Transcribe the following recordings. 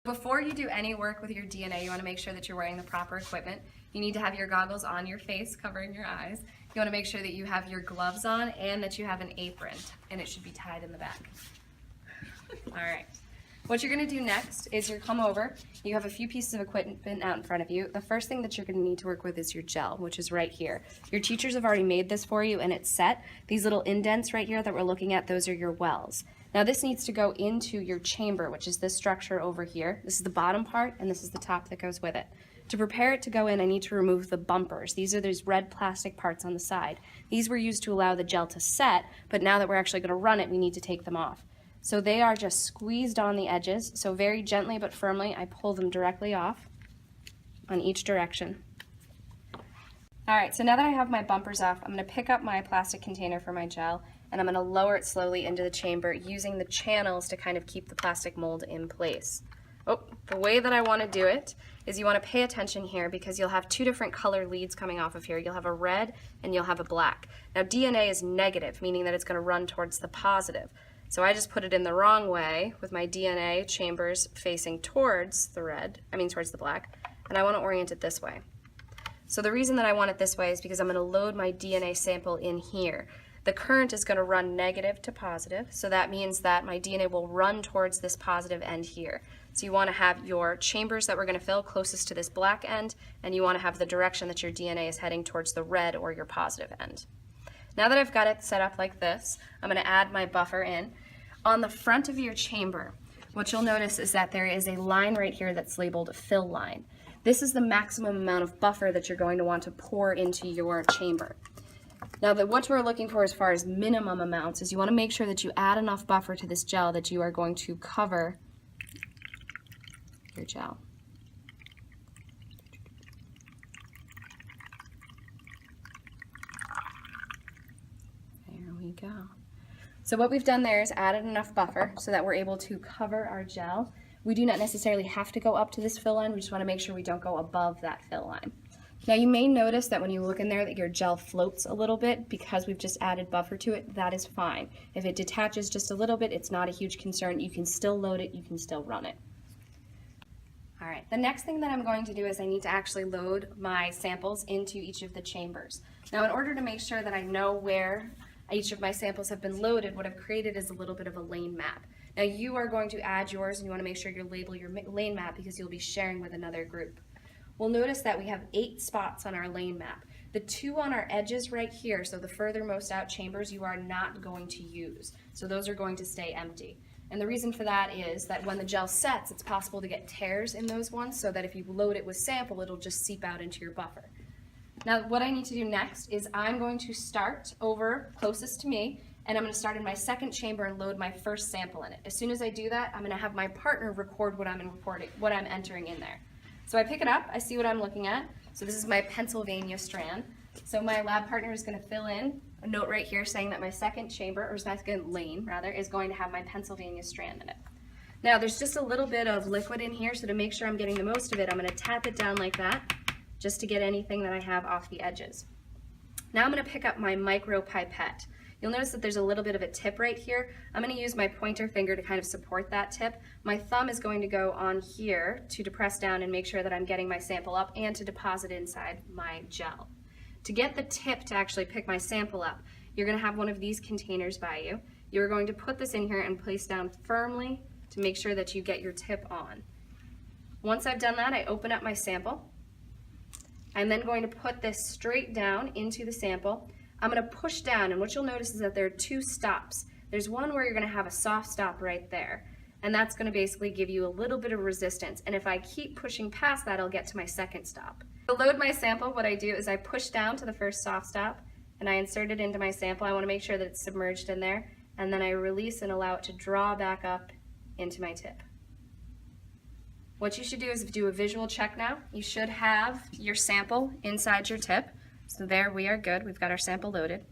Before you do any work with your DNA, you want to make sure that you're wearing the proper equipment. You need to have your goggles on your face, covering your eyes. You want to make sure that you have your gloves on and that you have an apron, and it should be tied in the back. All right. What you're going to do next is you're come over. You have a few pieces of equipment out in front of you. The first thing that you're going to need to work with is your gel, which is right here. Your teachers have already made this for you, and it's set. These little indents right here that we're looking at, those are your wells. Now this needs to go into your chamber, which is this structure over here. This is the bottom part, and this is the top that goes with it. To prepare it to go in, I need to remove the bumpers. These are these red plastic parts on the side. These were used to allow the gel to set, but now that we're actually going to run it, we need to take them off. So they are just squeezed on the edges, so very gently but firmly I pull them directly off on each direction. Alright, so now that I have my bumpers off, I'm going to pick up my plastic container for my gel, and I'm going to lower it slowly into the chamber using the channels to kind of keep the plastic mold in place. Oh, the way that I want to do it is you want to pay attention here because you'll have two different color leads coming off of here. You'll have a red and you'll have a black. Now DNA is negative, meaning that it's going to run towards the positive. So I just put it in the wrong way with my DNA chambers facing towards the black, and I want to orient it this way. So the reason that I want it this way is because I'm going to load my DNA sample in here. The current is going to run negative to positive, so that means that my DNA will run towards this positive end here. So you want to have your chambers that we're going to fill closest to this black end, and you want to have the direction that your DNA is heading towards the red or your positive end. Now that I've got it set up like this, I'm going to add my buffer in. On the front of your chamber, what you'll notice is that there is a line right here that's labeled fill line. This is the maximum amount of buffer that you're going to want to pour into your chamber. Now what we're looking for as far as minimum amounts is you want to make sure that you add enough buffer to this gel that you are going to cover your gel. There we go. So what we've done there is added enough buffer so that we're able to cover our gel. We do not necessarily have to go up to this fill line, we just want to make sure we don't go above that fill line. Now you may notice that when you look in there that your gel floats a little bit because we've just added buffer to it. That is fine. If it detaches just a little bit, it's not a huge concern. You can still load it, you can still run it. Alright, the next thing that I'm going to do is I need to actually load my samples into each of the chambers. Now in order to make sure that I know where each of my samples have been loaded, what I've created is a little bit of a lane map. Now you are going to add yours and you want to make sure you label your lane map because you'll be sharing with another group. We'll notice that we have 8 spots on our lane map. The 2 on our edges right here, so the furthermost out chambers, you are not going to use. So those are going to stay empty. And the reason for that is that when the gel sets, it's possible to get tears in those ones so that if you load it with sample, it'll just seep out into your buffer. Now what I need to do next is I'm going to start over closest to me, and I'm going to start in my second chamber and load my first sample in it. As soon as I do that, I'm going to have my partner record what I'm entering in there. So I pick it up, I see what I'm looking at. So this is my Pennsylvania strand. So my lab partner is going to fill in a note right here saying that my second chamber, or second lane rather, is going to have my Pennsylvania strand in it. Now there's just a little bit of liquid in here, so to make sure I'm getting the most of it, I'm going to tap it down like that, just to get anything that I have off the edges. Now I'm going to pick up my micro pipette. You'll notice that there's a little bit of a tip right here. I'm going to use my pointer finger to kind of support that tip. My thumb is going to go on here to depress down and make sure that I'm getting my sample up and to deposit inside my gel. To get the tip to actually pick my sample up, you're going to have one of these containers by you. You're going to put this in here and place down firmly to make sure that you get your tip on. Once I've done that, I open up my sample. I'm then going to put this straight down into the sample. I'm going to push down, and what you'll notice is that there are 2 stops. There's one where you're going to have a soft stop right there, and that's going to basically give you a little bit of resistance, and if I keep pushing past that, I'll get to my second stop. To load my sample, what I do is I push down to the first soft stop, and I insert it into my sample. I want to make sure that it's submerged in there, and then I release and allow it to draw back up into my tip. What you should do is do a visual check now. You should have your sample inside your tip. So there we are good, we've got our sample loaded.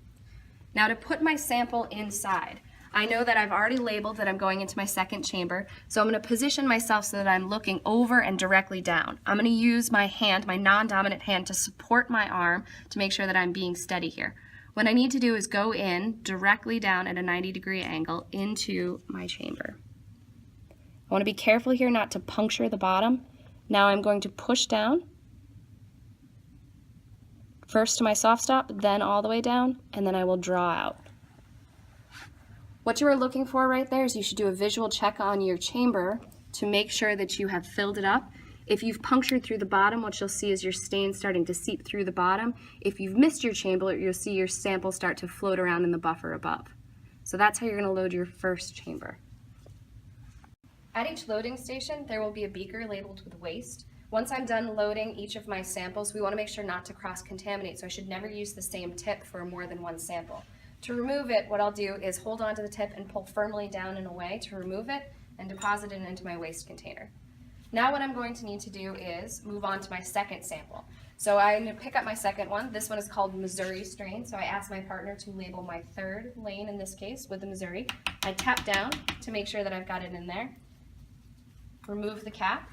Now to put my sample inside, I know that I've already labeled that I'm going into my second chamber, so I'm going to position myself so that I'm looking over and directly down. I'm going to use my hand, my non-dominant hand, to support my arm to make sure that I'm being steady here. What I need to do is go in directly down at a 90-degree angle into my chamber. I want to be careful here not to puncture the bottom. Now I'm going to push down, first to my soft stop, then all the way down, and then I will draw out. What you are looking for right there is you should do a visual check on your chamber to make sure that you have filled it up. If you've punctured through the bottom, what you'll see is your stain starting to seep through the bottom. If you've missed your chamber, you'll see your sample start to float around in the buffer above. So that's how you're going to load your first chamber. At each loading station, there will be a beaker labeled with waste. Once I'm done loading each of my samples, we want to make sure not to cross-contaminate, so I should never use the same tip for more than one sample. To remove it, what I'll do is hold onto the tip and pull firmly down and away to remove it and deposit it into my waste container. Now what I'm going to need to do is move on to my second sample. So I'm going to pick up my second one. This one is called Missouri strain, so I asked my partner to label my third lane in this case with the Missouri. I tap down to make sure that I've got it in there. Remove the cap.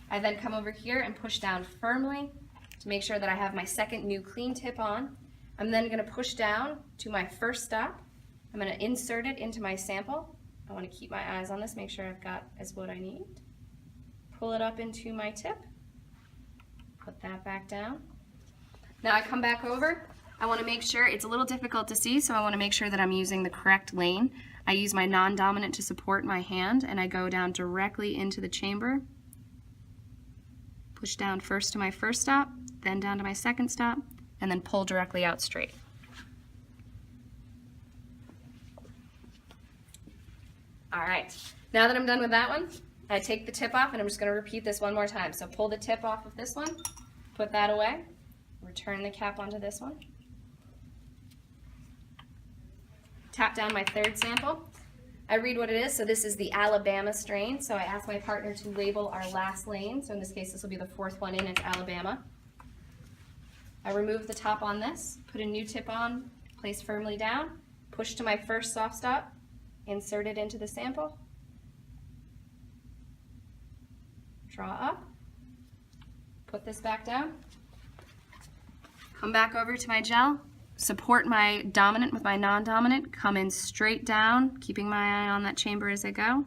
I then come over here and push down firmly to make sure that I have my second new clean tip on. I'm then going to push down to my first stop. I'm going to insert it into my sample. I want to keep my eyes on this, make sure I've got is what I need. Pull it up into my tip. Put that back down. Now I come back over. I want to make sure, it's a little difficult to see, so I want to make sure that I'm using the correct lane. I use my non-dominant to support my hand, and I go down directly into the chamber. Push down first to my first stop, then down to my second stop, and then pull directly out straight. All right, now that I'm done with that one, I take the tip off, and I'm just going to repeat this one more time. So pull the tip off of this one, put that away, return the cap onto this one. Tap down my third sample. I read what it is, so this is the Alabama strain, so I asked my partner to label our last lane, so in this case this will be the fourth one in, it's Alabama. I remove the top on this, put a new tip on, place firmly down, push to my first soft stop, insert it into the sample, draw up, put this back down, come back over to my gel, support my dominant with my non-dominant, come in straight down, keeping my eye on that chamber as I go.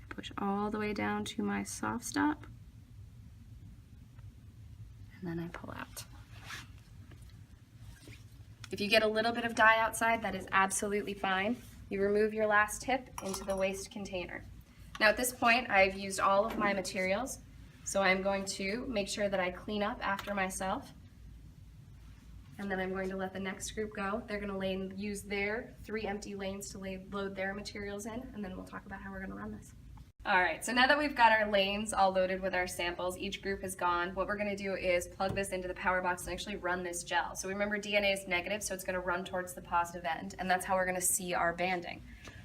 I push all the way down to my soft stop, and then I pull out. If you get a little bit of dye outside, that is absolutely fine. You remove your last tip into the waste container. Now at this point, I've used all of my materials, so I'm going to make sure that I clean up after myself. And then I'm going to let the next group go. They're going to use their 3 empty lanes to load their materials in, and then we'll talk about how we're going to run this. All right, so now that we've got our lanes all loaded with our samples, each group is gone, what we're going to do is plug this into the power box and actually run this gel. So remember, DNA is negative, so it's going to run towards the positive end, and that's how we're going to see our banding.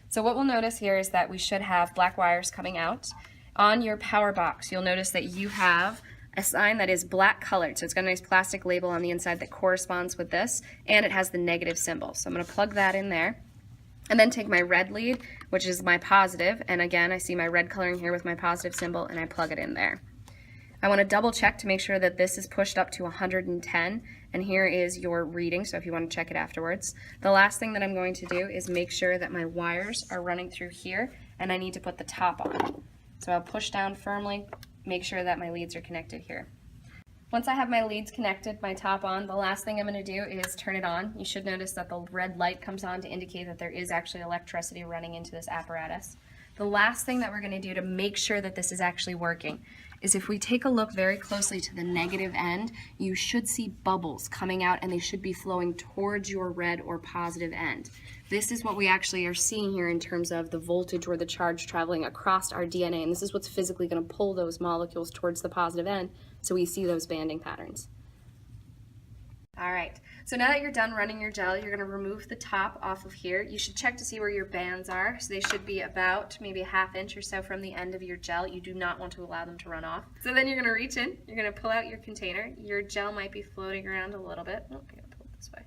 So what we'll notice here is that we should have black wires coming out. On your power box, you'll notice that you have a sign that is black colored, so it's got a nice plastic label on the inside that corresponds with this, and it has the negative symbol. So I'm going to plug that in there, and then take my red lead, which is my positive, and again I see my red coloring here with my positive symbol, and I plug it in there. I want to double check to make sure that this is pushed up to 110, and here is your reading, so if you want to check it afterwards. The last thing that I'm going to do is make sure that my wires are running through here, and I need to put the top on. So I'll push down firmly, make sure that my leads are connected here. Once I have my leads connected, my top on, the last thing I'm going to do is turn it on. You should notice that the red light comes on to indicate that there is actually electricity running into this apparatus. The last thing that we're going to do to make sure that this is actually working is if we take a look very closely to the negative end, you should see bubbles coming out, and they should be flowing towards your red or positive end. This is what we actually are seeing here in terms of the voltage or the charge traveling across our DNA, and this is what's physically going to pull those molecules towards the positive end, so we see those banding patterns. All right, so now that you're done running your gel, you're going to remove the top off of here. You should check to see where your bands are. So they should be about maybe a ½ inch or so from the end of your gel. You do not want to allow them to run off. So then you're going to reach in, you're going to pull out your container. Your gel might be floating around a little bit. Oh, I'm going to pull it this way.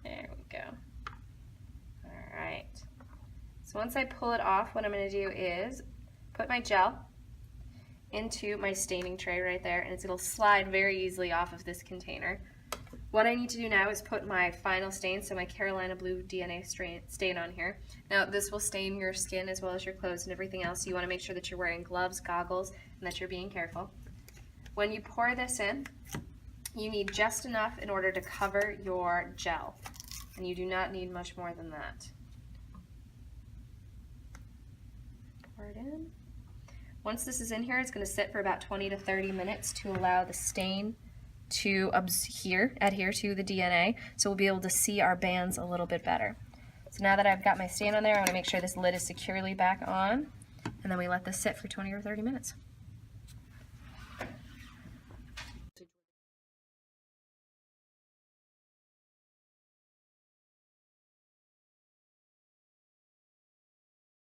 There we go. All right. So once I pull it off, what I'm going to do is put my gel into my staining tray right there, and it'll slide very easily off of this container. What I need to do now is put my final stain, so my Carolina Blue DNA stain on here. Now this will stain your skin as well as your clothes and everything else, so you want to make sure that you're wearing gloves, goggles, and that you're being careful. When you pour this in, you need just enough in order to cover your gel, and you do not need much more than that. Pour it in. Once this is in here, it's going to sit for about 20 to 30 minutes to allow the stain to adhere to the DNA, so we'll be able to see our bands a little bit better. So now that I've got my stain on there, I want to make sure this lid is securely back on, and then we let this sit for 20 or 30 minutes.